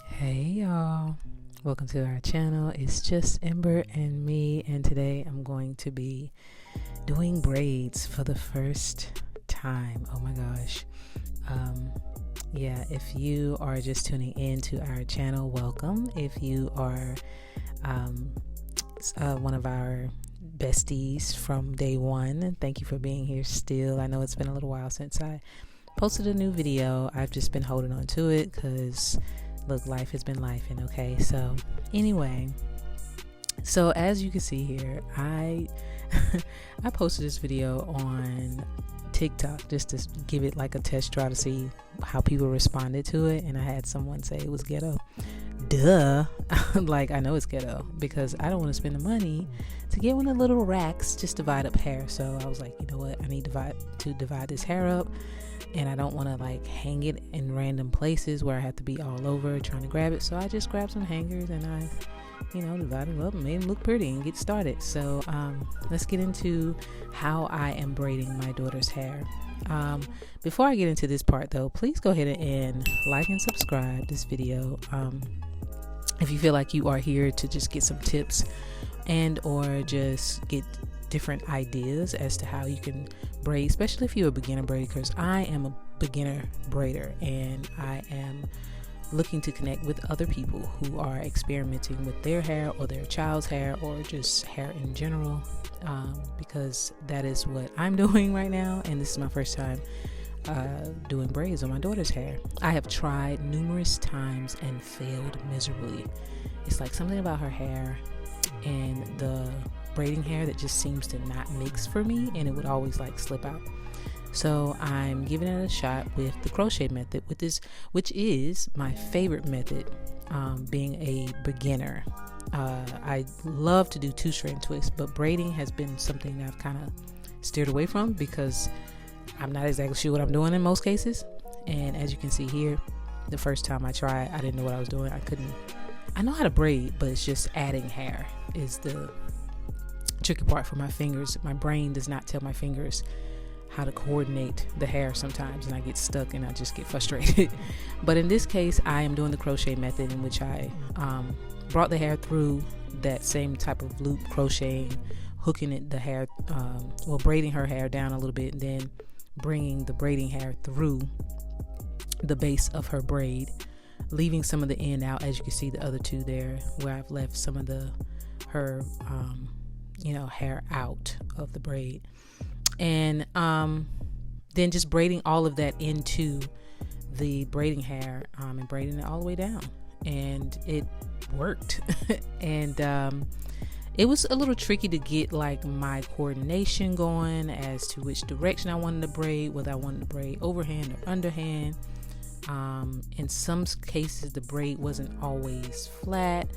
Hey y'all, welcome to our channel. It's just Ember and me, and today I'm going to be doing braids for the first time. Oh my gosh. If you are just tuning in to our channel, welcome. If you are one of our besties from day one, thank you for being here still. I know it's been a little while since I posted a new video. I've just been holding on to it because look, life has been lifing. Okay, so anyway, so as you can see here, I posted this video on TikTok just to give it like a test try to see how people responded to it, and I had someone say it was ghetto. Duh. Like, I know it's ghetto because I don't want to spend the money to get one of the little racks just divide up hair. So I was like, you know what, I need to divide this hair up, and I don't want to like hang it in random places where I have to be all over trying to grab it. So I just grabbed some hangers and I divided them up and made them look pretty and get started. So let's get into how I am braiding my daughter's hair. Before I get into this part though, please go ahead and like and subscribe this video. If you feel like you are here to just get some tips and or just get different ideas as to how you can braid, especially if you're a beginner braider, because I am a beginner braider and I am looking to connect with other people who are experimenting with their hair or their child's hair or just hair in general, because that is what I'm doing right now, and this is my first time doing braids on my daughter's hair. I have tried numerous times and failed miserably. It's like something about her hair and the braiding hair that just seems to not mix for me, and it would always like slip out. So I'm giving it a shot with the crochet method, which is my favorite method, being a beginner. I love to do two-strand twists, but braiding has been something that I've kind of steered away from because I'm not exactly sure what I'm doing in most cases. And as you can see here, the first time I tried, I didn't know what I was doing. I know how to braid, but it's just adding hair is the tricky part for my fingers. My brain does not tell my fingers how to coordinate the hair sometimes, and I get stuck and I just get frustrated. But in this case, I am doing the crochet method, in which I brought the hair through that same type of loop crocheting, hooking the hair, braiding her hair down a little bit, and then bringing the braiding hair through the base of her braid, leaving some of the end out, as you can see the other two there where I've left some of her hair out of the braid, and then just braiding all of that into the braiding hair, and braiding it all the way down, and it worked. And it was a little tricky to get like my coordination going as to which direction I wanted to braid, whether I wanted to braid overhand or underhand. In some cases the braid wasn't always flat,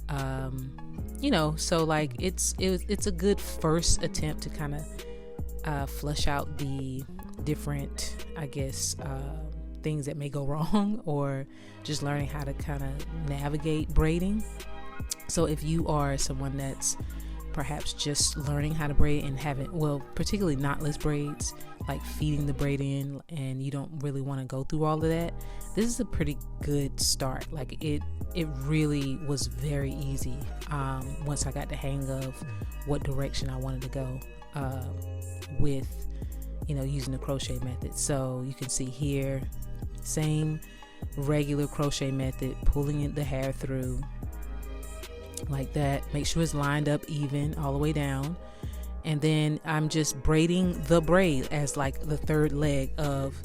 so like it's a good first attempt to kind of flush out the different, I guess, things that may go wrong, or just learning how to kind of navigate braiding. So if you are someone that's perhaps just learning how to braid and haven't, particularly knotless braids, like feeding the braid in, and you don't really want to go through all of that, this is a pretty good start. Like it really was very easy once I got the hang of what direction I wanted to go with using the crochet method. So you can see here, same regular crochet method, pulling the hair through like that. Make sure it's lined up even all the way down, and then I'm just braiding the braid as like the third leg of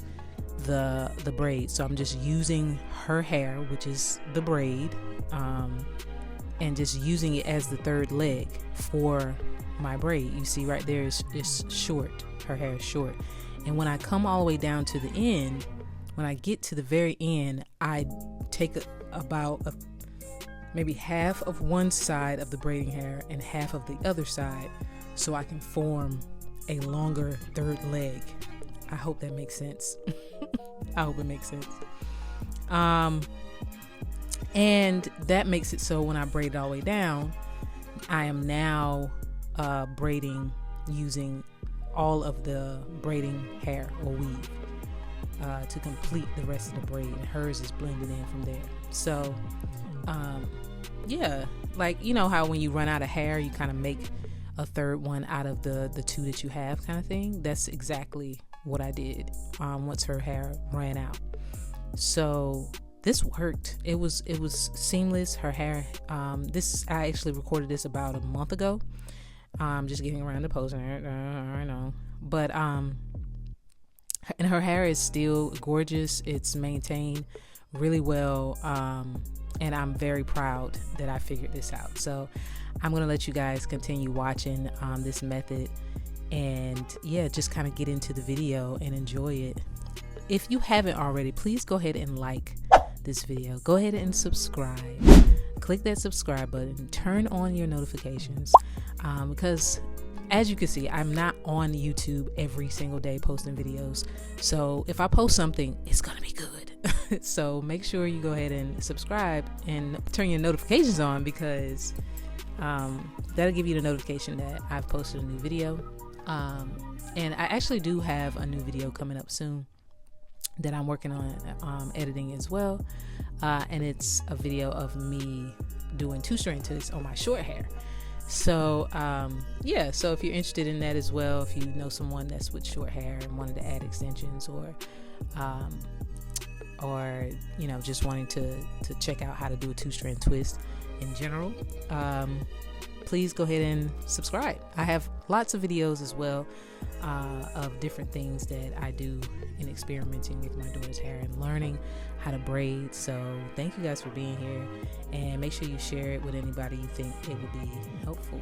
the braid. So I'm just using her hair, which is the braid, and just using it as the third leg for my braid. You see right there is short. Her hair is short, and when I come all the way down to the end, when I get to the very end, I take about maybe half of one side of the braiding hair and half of the other side, so I can form a longer third leg. I hope that makes sense. I hope it makes sense. And that makes it so when I braid it all the way down, I am now braiding using all of the braiding hair or weave to complete the rest of the braid, and hers is blended in from there. So yeah, like, you know how when you run out of hair, you kind of make a third one out of the two that you have, kind of thing. That's exactly what I did once her hair ran out. So this worked. It was seamless. Her hair, I actually recorded this about a month ago. Just getting around to posting it. I know, but and her hair is still gorgeous. It's maintained really well, and I'm very proud that I figured this out. So I'm gonna let you guys continue watching this method, and yeah, just kind of get into the video and enjoy it. If you haven't already, please go ahead and like this video. Go ahead and subscribe. Click that subscribe button. Turn on your notifications, because as you can see, I'm not on YouTube every single day posting videos. So if I post something, it's gonna be good. So make sure you go ahead and subscribe and turn your notifications on, because that'll give you the notification that I've posted a new video. And I actually do have a new video coming up soon that I'm working on editing as well, and it's a video of me doing 2-strand twists on my short hair. So yeah, so if you're interested in that as well, if you know someone that's with short hair and wanted to add extensions, or you know, just wanting to check out how to do a 2-strand twist in general, please go ahead and subscribe. I have lots of videos as well of different things that I do in experimenting with my daughter's hair and learning how to braid. So thank you guys for being here, and make sure you share it with anybody you think it would be helpful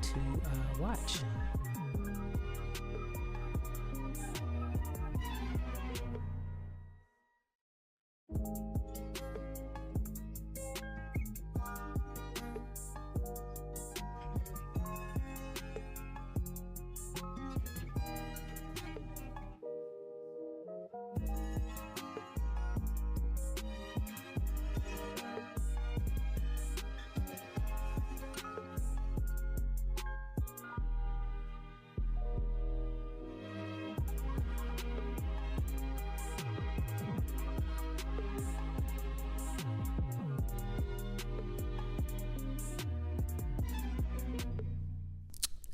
to watch.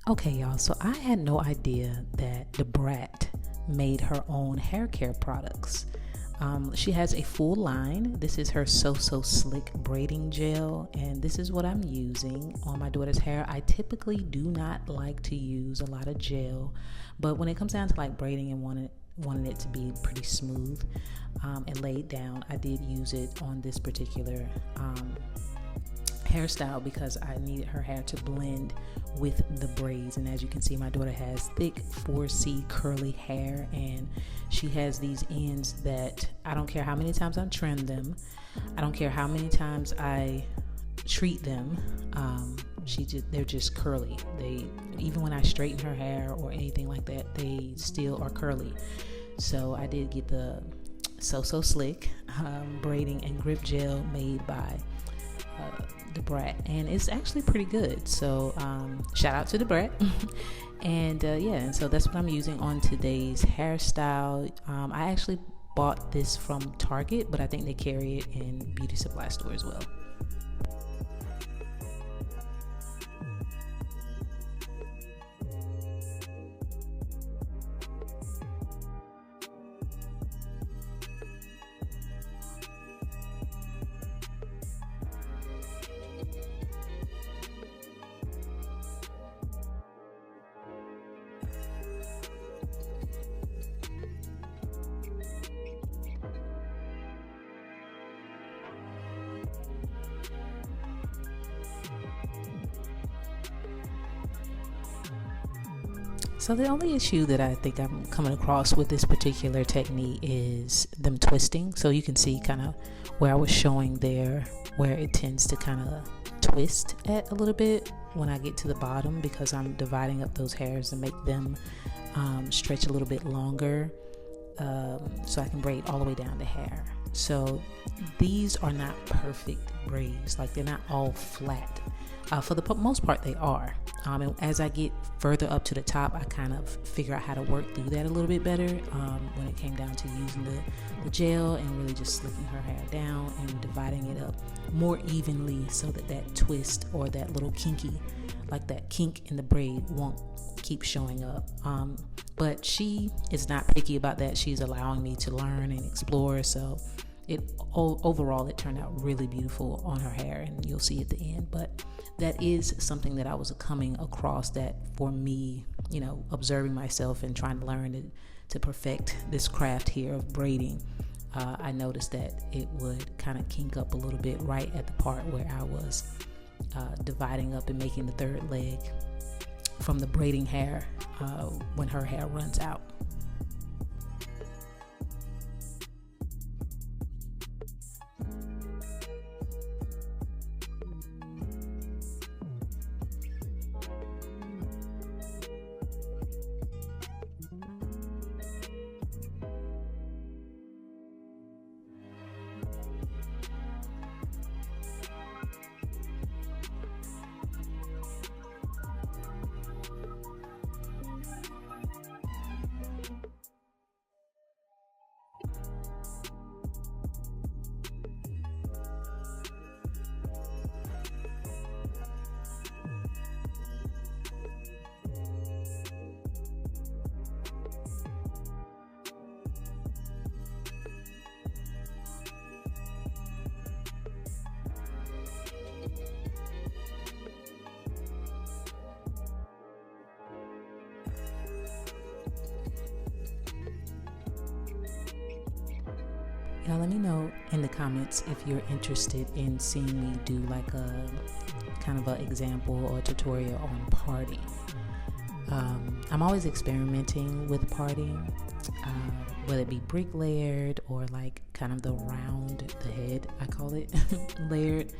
Okay, y'all, so I had no idea that the Brat made her own hair care products. She has a full line. This is her So Slick braiding gel, and this is what I'm using on my daughter's hair. I typically do not like to use a lot of gel, but when it comes down to like braiding and wanting it to be pretty smooth and laid down, I did use it on this particular hairstyle, because I needed her hair to blend with the braids. And as you can see, my daughter has thick 4C curly hair, and she has these ends that I don't care how many times I trim them, I don't care how many times I treat them, they're just curly. Even when I straighten her hair or anything like that, they still are curly. So I did get the So Slick braiding and grip gel made by the Brat, and it's actually pretty good. So shout out to the Brat. And yeah, and so that's what I'm using on today's hairstyle. I actually bought this from Target, but I think they carry it in beauty supply store as well. So the only issue that I think I'm coming across with this particular technique is them twisting. So you can see kind of where I was showing there, where it tends to kind of twist at a little bit when I get to the bottom, because I'm dividing up those hairs and make them stretch a little bit longer, so I can braid all the way down the hair. So these are not perfect braids, like they're not all flat. For the most part, they are. And as I get further up to the top, I kind of figure out how to work through that a little bit better when it came down to using the gel and really just slicking her hair down and dividing it up more evenly so that that twist or that little kinky, like that kink in the braid, won't keep showing up. But she is not picky about that. She's allowing me to learn and explore. So overall it turned out really beautiful on her hair, and you'll see at the end. But that is something that I was coming across, that for me, observing myself and trying to learn to perfect this craft here of braiding, I noticed that it would kind of kink up a little bit right at the part where I was dividing up and making the third leg from the braiding hair when her hair runs out. Y'all let me know in the comments if you're interested in seeing me do like a kind of an example or a tutorial on parting. I'm always experimenting with parting, whether it be brick layered or like kind of the round, the head I call it, layered,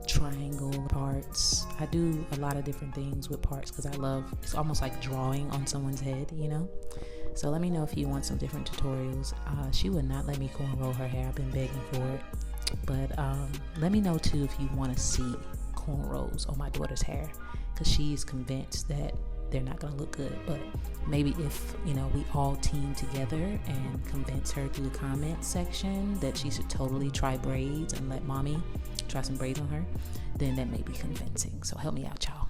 triangle parts. I do a lot of different things with parts because it's almost like drawing on someone's head, So let me know if you want some different tutorials. She would not let me cornrow her hair. I've been begging for it. But let me know too if you want to see cornrows on my daughter's hair, because she's convinced that they're not going to look good. But maybe if, we all team together and convince her through the comment section that she should totally try braids and let mommy try some braids on her, then that may be convincing. So help me out, y'all.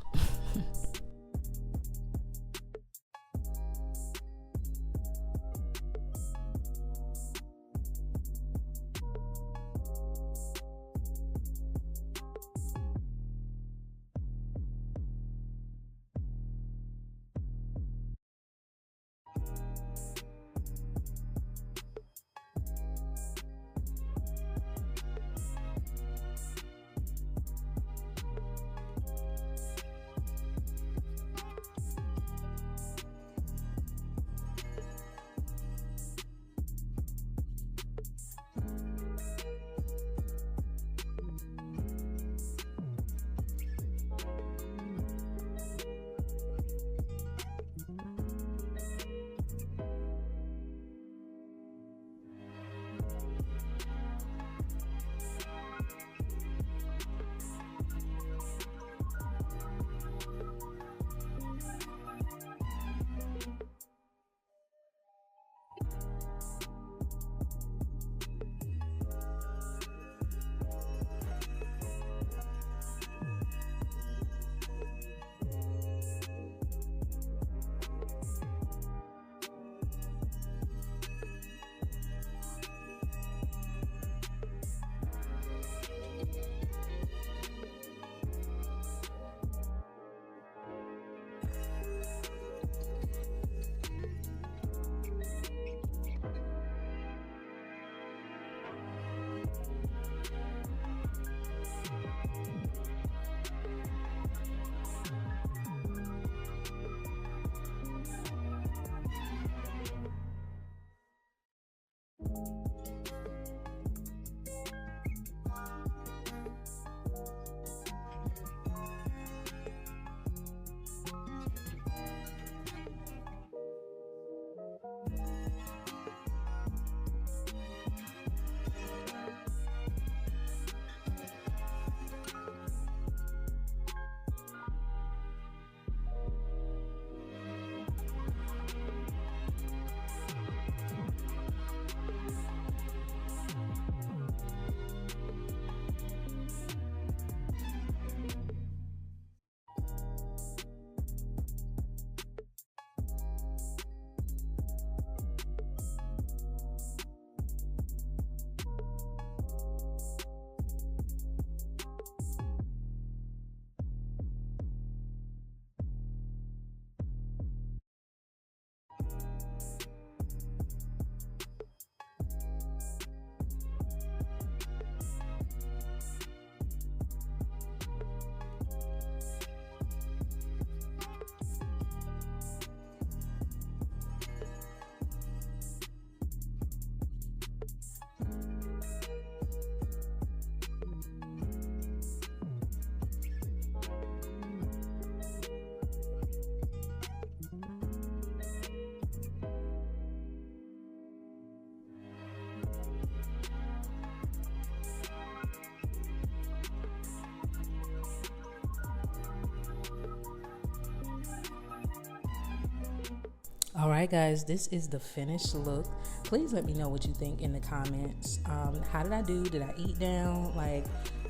All right, guys, this is the finished look. Please let me know what you think in the comments. How did I do? Did I eat down? Like,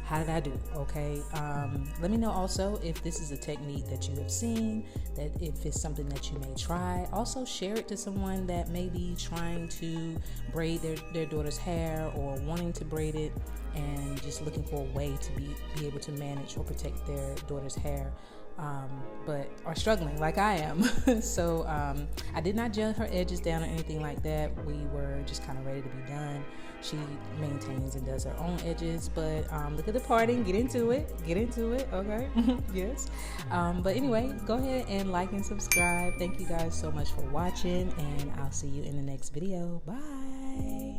how did I do? Okay. Let me know also if this is a technique that you have seen, that if it's something that you may try. Also, share it to someone that may be trying to braid their daughter's hair or wanting to braid it and just looking for a way to be able to manage or protect their daughter's hair. But are struggling like I am. So I did not gel her edges down or anything like that. We were just kind of ready to be done. She maintains and does her own edges, but look at the parting. Get into it, okay? Yes. But anyway, go ahead and like and subscribe. Thank you guys so much for watching, and I'll see you in the next video. Bye.